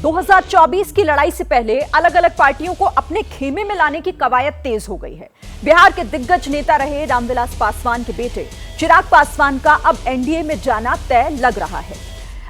2024 की लड़ाई से पहले अलग अलग पार्टियों को अपने खेमे में लाने की कवायद तेज हो गई है। बिहार के दिग्गज नेता रहे रामविलास पासवान के बेटे चिराग पासवान का अब एनडीए में जाना तय लग रहा है।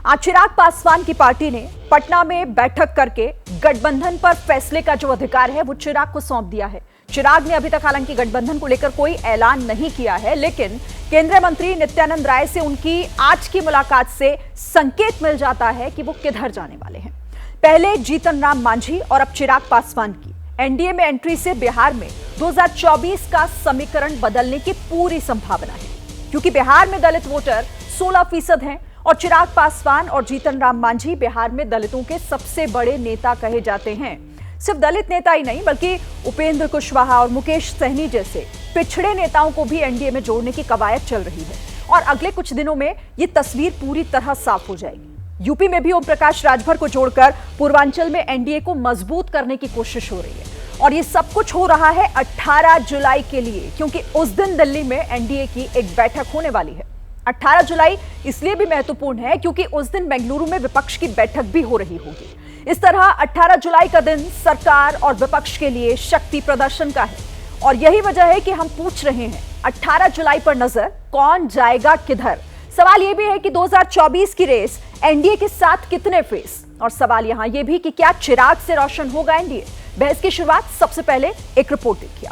आज चिराग पासवान की पार्टी ने पटना में बैठक करके गठबंधन पर फैसले का जो अधिकार है वो चिराग को सौंप दिया है। चिराग ने अभी तक हालांकि गठबंधन को लेकर कोई ऐलान नहीं किया है, लेकिन केंद्रीय मंत्री नित्यानंद राय से उनकी आज की मुलाकात से संकेत मिल जाता है कि वो किधर जाने वाले हैं। पहले जीतन राम मांझी और अब चिराग पासवान की एनडीए में एंट्री से बिहार में 2024 का समीकरण बदलने की पूरी संभावना है, क्योंकि बिहार में दलित वोटर 16% हैं और चिराग पासवान और जीतन राम मांझी बिहार में दलितों के सबसे बड़े नेता कहे जाते हैं। सिर्फ दलित नेता ही नहीं बल्कि उपेंद्र कुशवाहा और मुकेश सहनी जैसे पिछड़े नेताओं को भी एनडीए में जोड़ने की कवायद चल रही है और अगले कुछ दिनों में ये तस्वीर पूरी तरह साफ हो जाएगी। यूपी में भी ओम प्रकाश राजभर को जोड़कर पूर्वांचल में एनडीए को मजबूत करने की कोशिश हो रही है और ये सब कुछ हो रहा है 18 जुलाई के लिए, क्योंकि उस दिन दिल्ली में एनडीए की एक बैठक होने वाली है। 18 जुलाई इसलिए भी महत्वपूर्ण है क्योंकि उस दिन बेंगलुरु में विपक्ष की बैठक भी हो रही होगी। इस तरह 18 जुलाई का दिन सरकार और विपक्ष के लिए शक्ति प्रदर्शन का है और यही वजह है कि हम पूछ रहे हैं 18 जुलाई पर नजर, कौन जाएगा किधर। सवाल यह भी है कि 2024 की रेस एनडीए के साथ कितने फेस, और सवाल यहां यह भी कि क्या चिराग से रोशन होगा एनडीए। बहस की शुरुआत सबसे पहले एक रिपोर्ट देखिए।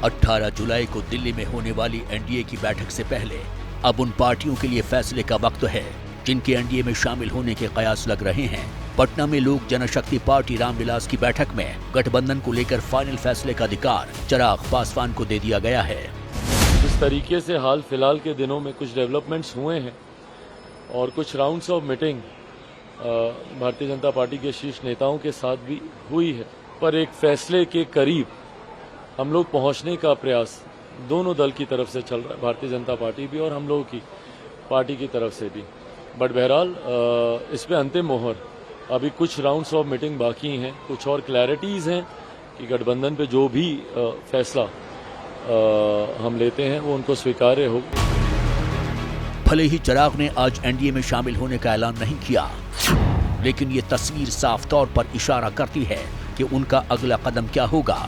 18 जुलाई को दिल्ली में होने वाली एनडीए की बैठक से पहले अब उन पार्टियों के लिए फैसले का वक्त है जिनके एनडीए में शामिल होने के कयास लग रहे हैं। पटना में लोक जनशक्ति पार्टी रामविलास की बैठक में गठबंधन को लेकर फाइनल फैसले का अधिकार चिराग पासवान को दे दिया गया है। इस तरीके से हाल फिलहाल के दिनों में कुछ डेवलपमेंट्स हुए हैं और कुछ rounds of meeting Bharatiya Janata party के शीर्ष नेताओं के साथ भी हुई है, पर एक फैसले के करीब हम लोग पहुंचने का प्रयास दोनों दल की तरफ से चल रहा है, भारतीय जनता पार्टी भी और हम लोगों की पार्टी की तरफ से भी। बट बहरहाल इस पे अंतिम मोहर, अभी कुछ राउंड्स ऑफ मीटिंग बाकी हैं, कुछ और क्लैरिटीज हैं कि गठबंधन पे जो भी फैसला हम लेते हैं वो उनको स्वीकार्य हो। भले ही चिराग ने आज एनडीए में शामिल होने का ऐलान नहीं किया, लेकिन ये तस्वीर साफ तौर पर इशारा करती है कि उनका अगला कदम क्या होगा।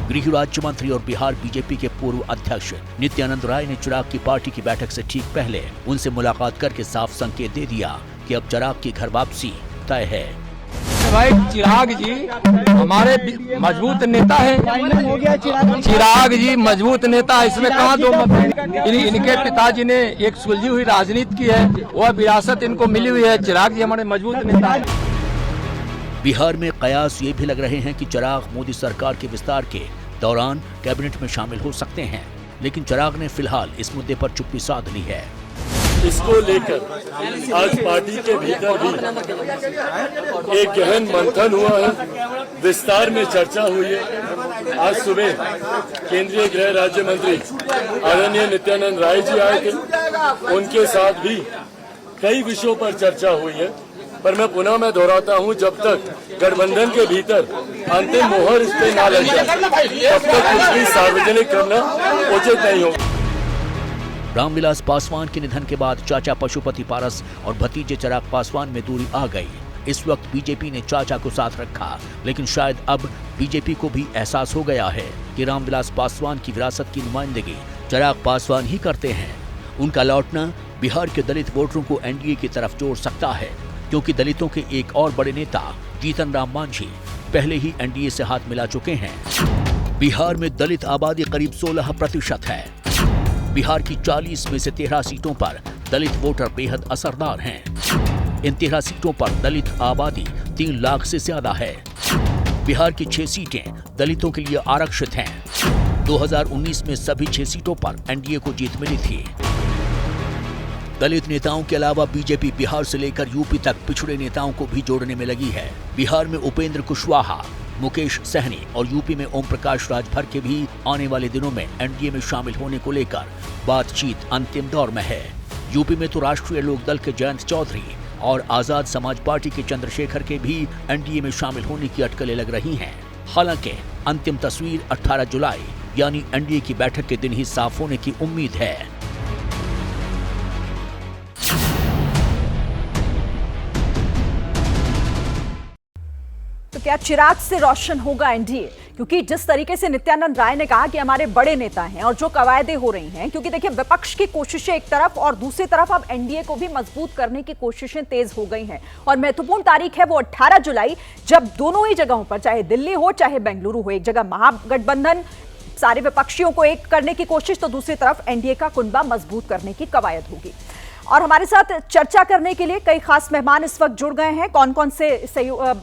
गृह राज्य मंत्री और बिहार बीजेपी के पूर्व अध्यक्ष नित्यानंद राय ने चिराग की पार्टी की बैठक से ठीक पहले उनसे मुलाकात करके साफ संकेत दे दिया कि अब चिराग की घर वापसी तय है। भाई चिराग जी हमारे मजबूत नेता है, चिराग जी मजबूत नेता है, इसमें कहाँ दो मत है। इनके पिताजी ने एक सुलझी हुई राजनीति की है, वह विरासत इनको मिली हुई है। चिराग जी हमारे मजबूत नेता है। बिहार में कयास ये भी लग रहे हैं कि चिराग मोदी सरकार के विस्तार के दौरान कैबिनेट में शामिल हो सकते हैं, लेकिन चिराग ने फिलहाल इस मुद्दे पर चुप्पी साध ली है। इसको लेकर आज पार्टी के भीतर भी एक गहन मंथन हुआ है, विस्तार में चर्चा हुई है। आज सुबह केंद्रीय गृह राज्य मंत्री आदरणीय नित्यानंद राय जी आए थे, उनके साथ भी कई विषयों पर चर्चा हुई है। पर मैं पुनः दोहराता हूं, जब तक गठबंधन के भीतर अंतिम मोहर इस पे ना लग जाए तब तक कुछ भी सार्वजनिक करना उचित नहीं होगा। रामविलास पासवान के निधन के बाद चाचा पशुपति पारस और भतीजे चिराग पासवान में दूरी आ गई। इस वक्त बीजेपी ने चाचा को साथ रखा, लेकिन शायद अब बीजेपी को भी एहसास हो गया है कि रामविलास पासवान की विरासत की नुमाइंदगी चिराग पासवान ही करते हैं। उनका लौटना बिहार के दलित वोटरों को एनडीए की तरफ जोड़ सकता है, क्योंकि दलितों के एक और बड़े नेता जीतन राम मांझी पहले ही एनडीए से हाथ मिला चुके हैं। बिहार में दलित आबादी करीब 16% है। बिहार की 40 में से 13 सीटों पर दलित वोटर बेहद असरदार हैं। इन 13 सीटों पर दलित आबादी 3 लाख से ज्यादा है। बिहार की 6 सीटें दलितों के लिए आरक्षित हैं। 2019 में सभी 6 सीटों पर एनडीए को जीत मिली थी। दलित नेताओं के अलावा बीजेपी बिहार से लेकर यूपी तक पिछड़े नेताओं को भी जोड़ने में लगी है। बिहार में उपेंद्र कुशवाहा, मुकेश सहनी और यूपी में ओम प्रकाश राजभर के भी आने वाले दिनों में एनडीए में शामिल होने को लेकर बातचीत अंतिम दौर में है। यूपी में तो राष्ट्रीय लोकदल के जयंत चौधरी और आजाद समाज पार्टी के चंद्रशेखर के भी एनडीए में शामिल होने की अटकलें लग रही हैं। हालांकि अंतिम तस्वीर 18 जुलाई यानी एनडीए की बैठक के दिन ही साफ होने की उम्मीद है। तो क्या चिराग से रोशन होगा एनडीए? क्योंकि जिस तरीके से नित्यानंद राय ने कहा कि हमारे बड़े नेता हैं और जो कवायदें हो रही हैं, क्योंकि देखिए विपक्ष की कोशिशें एक तरफ और दूसरी तरफ अब एनडीए को भी मजबूत करने की कोशिशें तेज हो गई हैं और महत्वपूर्ण तारीख है वो 18 जुलाई, जब दोनों ही जगहों पर, चाहे दिल्ली हो चाहे बेंगलुरु हो, एक जगह महागठबंधन सारे विपक्षियों को एक करने की कोशिश तो दूसरी तरफ एनडीए का कुनबा मजबूत करने की कवायद होगी। और हमारे साथ चर्चा करने के लिए कई खास मेहमान इस वक्त जुड़ गए हैं। कौन कौन से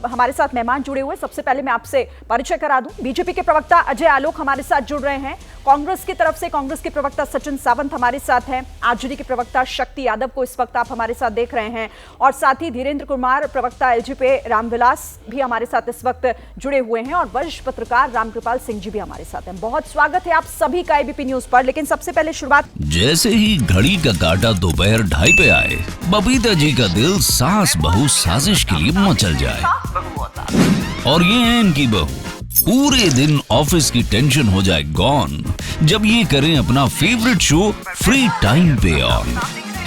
हमारे साथ मेहमान जुड़े हुए, सबसे पहले मैं आपसे परिचय करा दूं। बीजेपी के प्रवक्ता अजय आलोक हमारे साथ जुड़ रहे हैं। कांग्रेस की तरफ से कांग्रेस के प्रवक्ता सचिन सावंत हमारे साथ हैं। आरजेडी के प्रवक्ता शक्ति यादव को इस वक्त आप हमारे साथ देख रहे हैं और साथ ही धीरेन्द्र कुमार प्रवक्ता एलजेपी रामविलास भी हमारे साथ इस वक्त जुड़े हुए हैं और वरिष्ठ पत्रकार रामकृपाल सिंह जी भी हमारे साथ हैं। बहुत स्वागत है आप सभी का एबीपी न्यूज पर। लेकिन सबसे पहले शुरुआत, जैसे ही घड़ी का काटा दोपहर 2:30 पे आए, बबीता जी का दिल सास बहू साजिश के लिए मचल जाए। और ये है इनकी बहू, पूरे दिन ऑफिस की टेंशन हो जाए गॉन जब ये करें अपना फेवरेट शो फ्री टाइम पे ऑन।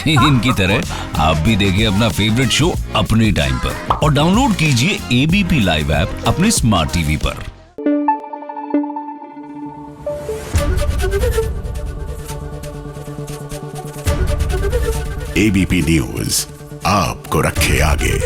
इनकी तरह आप भी देखिए अपना फेवरेट शो अपने टाइम पर और डाउनलोड कीजिए एबीपी लाइव ऐप अपने स्मार्ट टीवी पर। एबीपी न्यूज आपको रखे आगे।